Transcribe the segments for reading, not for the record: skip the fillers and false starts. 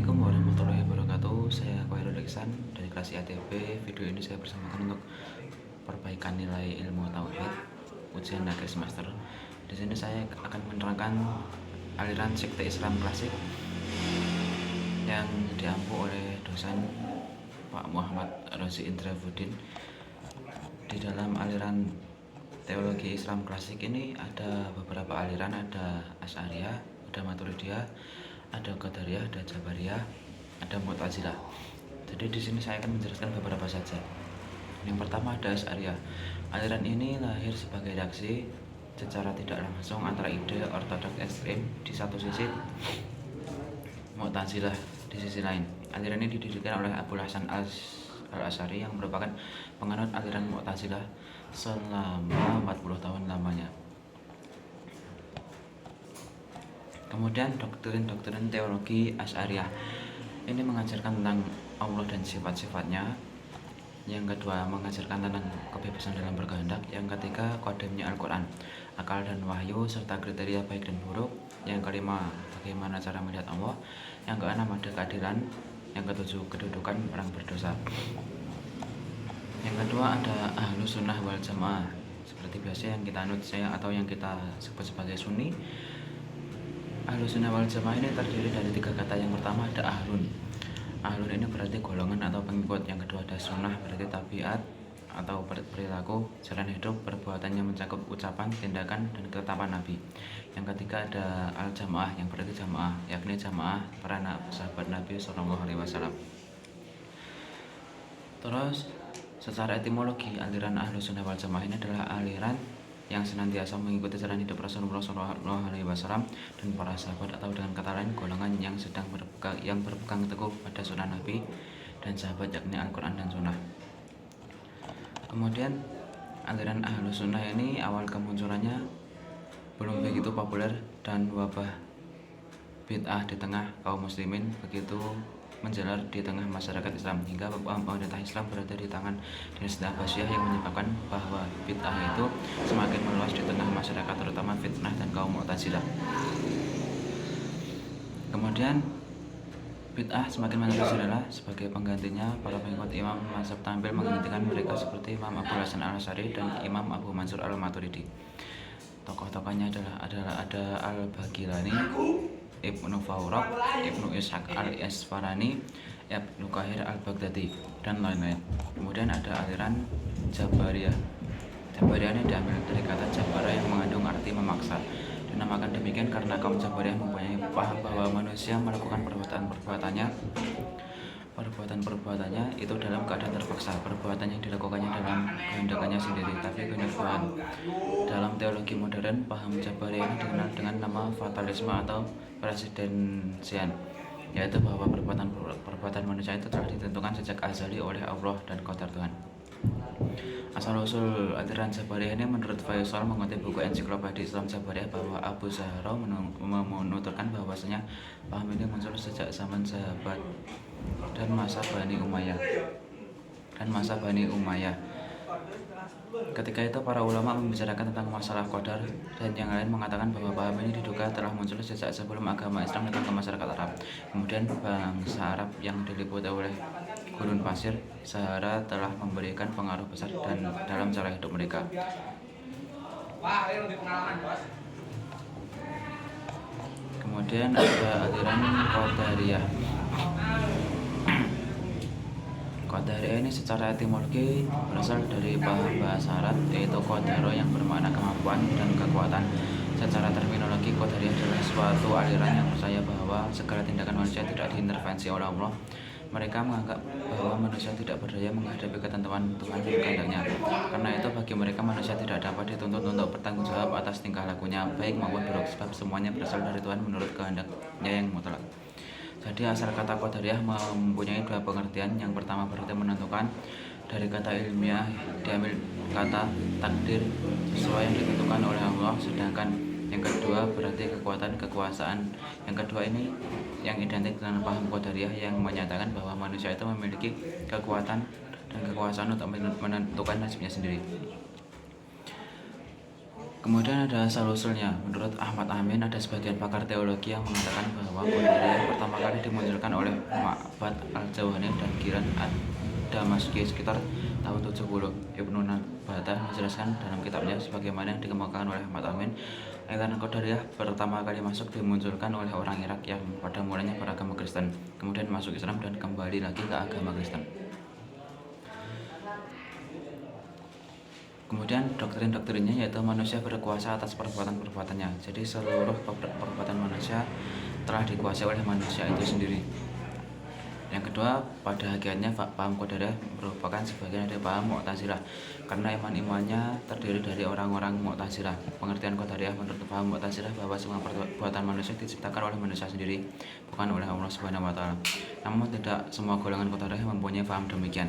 Assalamualaikum warahmatullahi wabarakatuh. Saya Khairul Iksan dari kelas IATB. Video ini saya bersamakan untuk perbaikan nilai ilmu tauhid ujian akhir semester. Di sini saya akan menerangkan aliran sekte Islam klasik yang diampu oleh dosen Pak Muhammad Rozi Indrafuddin. Di dalam aliran teologi Islam klasik ini ada beberapa aliran, ada Asy'ariyah, ada Maturidiyah, ada Qadariyah, ada Jabariyah, ada Mu'tazilah. Jadi di sini saya akan menjelaskan beberapa saja. Yang pertama ada Asy'ariyah. Aliran ini lahir sebagai reaksi secara tidak langsung antara ide ortodoks ekstrem di satu sisi, Mu'tazilah di sisi lain. Aliran ini didirikan oleh Abul Hasan al-Asy'ari yang merupakan penganut aliran Mu'tazilah selama 40 tahun lamanya. Kemudian doktrin-doktrin teologi Asy'ariyah ini mengajarkan tentang Allah dan sifat-sifatnya. Yang kedua mengajarkan tentang kebebasan dalam berkehendak. Yang ketiga kodemnya Al-Quran, akal dan wahyu serta kriteria baik dan buruk. Yang kelima bagaimana cara melihat Allah. Yang keenam ada keadilan. Yang ketujuh kedudukan orang berdosa. Yang kedua ada Ahlus Sunnah wal Jamaah, seperti biasa yang kita anut atau yang kita sebut sebagai Sunni. Ahlus Sunnah wal Jamaah ini terdiri dari tiga kata. Yang pertama ada ahlun. Ahlun ini berarti golongan atau pengikut. Yang kedua ada sunnah, berarti tabiat atau perilaku, jalan hidup, perbuatan yang mencakup ucapan, tindakan, dan ketetapan Nabi. Yang ketiga ada al-jamaah, yang berarti jamaah, yakni jamaah para sahabat Nabi SAW. Terus secara etimologi, aliran Ahlus Sunnah wal Jamaah ini adalah aliran yang senantiasa mengikuti jalan hidup Rasulullah SAW dan para sahabat, atau dengan kata lain golongan yang sedang berpegang teguh pada sunnah Nabi dan sahabat, yakni Al-Quran dan Sunnah. Kemudian aliran Ahlus Sunnah ini awal kemunculannya belum begitu populer dan wabah bid'ah di tengah kaum muslimin begitu menjalar di tengah masyarakat Islam, hingga pemerintah Islam berada di tangan dinasti Abbasiyah yang menyebabkan bahwa bid'ah itu semakin meluas di tengah masyarakat, terutama fitnah dan kaum Mu'tazilah. Kemudian bid'ah semakin merajalela. Sebagai penggantinya, para pengikut imam mazhab tampil menggantikan mereka seperti Imam Abul Hasan al-Asy'ari dan Imam Abu Mansur al-Maturidi. Tokoh-tokohnya adalah ada Al-Baghilani, Ibnu Fawraq, Ibnu Ishaq al-Isfarani, Ibnu Qahir al-Baghdadi, dan lain-lain. Kemudian ada aliran Jabariyah. Jabariyah ini diambil dari kata jabara yang mengandung arti memaksa. Dinamakan demikian karena kaum Jabariyah mempunyai paham bahwa manusia melakukan perbuatannya itu dalam keadaan terpaksa. Perbuatan yang dilakukannya dalam kehendakannya sendiri, tapi kehendak Tuhan. Dalam teologi modern, paham Jabariyah ini dikenal dengan nama fatalisme atau presidensian, yaitu bahwa perbuatan manusia itu telah ditentukan sejak azali oleh Allah dan qadar Tuhan. Asal-usul aliran Jabariyah ini menurut Faisal mengutip buku ensiklopedia Islam Jabariyah bahwa Abu Zahra menuturkan bahwasanya paham ini muncul sejak zaman sahabat dan masa Bani Umayyah. Ketika itu para ulama membicarakan tentang masalah qadar, dan yang lain mengatakan bahwa paham ini diduga telah muncul sejak sebelum agama Islam datang ke masyarakat Arab. Kemudian bangsa Arab yang diliputi oleh gurun pasir Sahara telah memberikan pengaruh besar dalam cara hidup mereka. Kemudian ada aliran Qadariyah. Qadariyah ini secara etimologi berasal dari bahasa Arab, yaitu qadaro yang bermakna kemampuan dan kekuatan. Secara terminologi, Qadariyah adalah suatu aliran yang percaya bahwa segala tindakan manusia tidak diintervensi oleh Allah. Mereka menganggap bahwa manusia tidak berdaya menghadapi ketentuan Tuhan dan kehendaknya. Karena itu bagi mereka manusia tidak dapat dituntut untuk bertanggung jawab atas tingkah lakunya, baik maupun buruk, sebab semuanya berasal dari Tuhan menurut kehendaknya yang mutlak. Jadi asal kata Qadariyah mempunyai dua pengertian. Yang pertama berarti menentukan. Dari kata ilmiah diambil kata takdir, sesuai yang ditentukan oleh Allah. Sedangkan yang kedua berarti kekuatan, kekuasaan. Yang kedua ini yang identik dengan paham Qadariyah yang menyatakan bahwa manusia itu memiliki kekuatan dan kekuasaan untuk menentukan nasibnya sendiri. Kemudian ada asal-usulnya. Menurut Ahmad Amin, ada sebagian pakar teologi yang mengatakan bahwa Qadariyah pertama kali dimunculkan oleh Ma'bad al-Jawhani dan Kiran ad-Damaski sekitar tahun 70. Ibnu Nabatah menjelaskan dalam kitabnya sebagaimana yang dikemukakan oleh Ahmad Amin, aliran Qadariyah pertama kali masuk dimunculkan oleh orang Irak yang pada mulanya beragama Kristen, kemudian masuk Islam dan kembali lagi ke agama Kristen. Kemudian doktrin-doktrinnya yaitu manusia berkuasa atas perbuatan-perbuatannya. Jadi seluruh perbuatan manusia telah dikuasai oleh manusia itu sendiri. Yang kedua, pada hakikatnya paham Qadariyah merupakan sebagian dari paham Mu'tazilah karena iman-imannya terdiri dari orang-orang Mu'tazilah. Pengertian Qadariyah menurut paham Mu'tazilah bahwa semua perbuatan manusia diciptakan oleh manusia sendiri, bukan oleh Allah Subhanahu wa taala. Namun tidak semua golongan Qadariyah mempunyai paham demikian.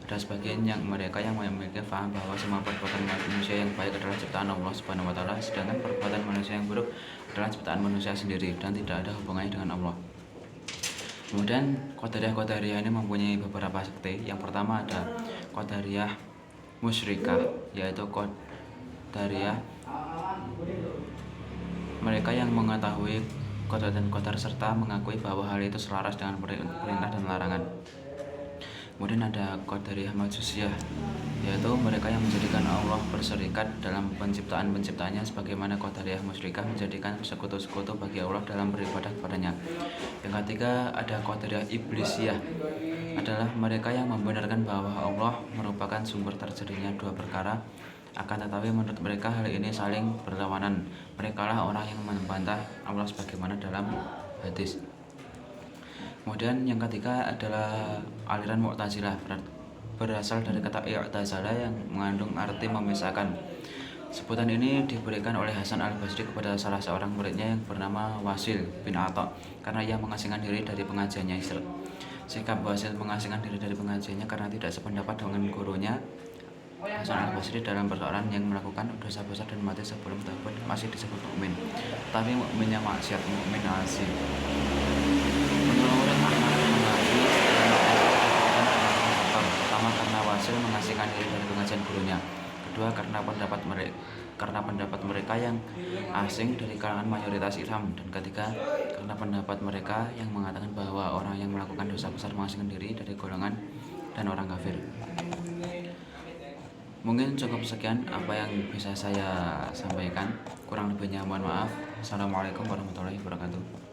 Ada sebagian mereka yang memiliki paham bahwa semua perbuatan manusia yang baik adalah ciptaan Allah Subhanahu wa taala, sedangkan perbuatan manusia yang buruk adalah ciptaan manusia sendiri dan tidak ada hubungannya dengan Allah. Kemudian Qadariyah ini mempunyai beberapa sekte. Yang pertama ada Qadariyah Musyrikah, yaitu Qadariyah mereka yang mengetahui qada dan qadar serta mengakui bahwa hal itu selaras dengan perintah dan larangan. Kemudian ada Qadariyah Majusiyah, yaitu mereka yang menjadikan Allah berserikat dalam penciptaan-penciptaannya, sebagaimana Qadariyah Musyrikah menjadikan sekutu-sekutu bagi Allah dalam beribadah kepadanya. Yang ketiga ada Qadariyah Iblisiyah, adalah mereka yang membenarkan bahwa Allah merupakan sumber terjadinya dua perkara, akan tetapi menurut mereka hal ini saling berlawanan. Mereka lah orang yang membantah Allah sebagaimana dalam hadis. Kemudian yang ketiga adalah aliran Mu'tazilah, berasal dari kata i'tazala yang mengandung arti memisahkan. Sebutan ini diberikan oleh Hasan al-Basri kepada salah seorang muridnya yang bernama Wasil bin Atha karena ia mengasingkan diri dari pengajiannya. Sikap Wasil mengasingkan diri dari pengajiannya karena tidak sependapat dengan gurunya Hasan al-Basri dalam persoalan yang melakukan dosa besar dan mati sebelum taubat masih disebut mukmin, tapi mukminnya maksiat, mukmin asing. Pertama, karena Wasil mengasingkan diri dari pengajian gurunya. Kedua, karena pendapat mereka yang asing dari kalangan mayoritas Islam. Dan ketiga, karena pendapat mereka yang mengatakan bahwa orang yang melakukan dosa besar mengasingkan diri dari golongan dan orang kafir. Mungkin cukup sekian apa yang bisa saya sampaikan. Kurang lebihnya mohon maaf. Assalamualaikum warahmatullahi wabarakatuh.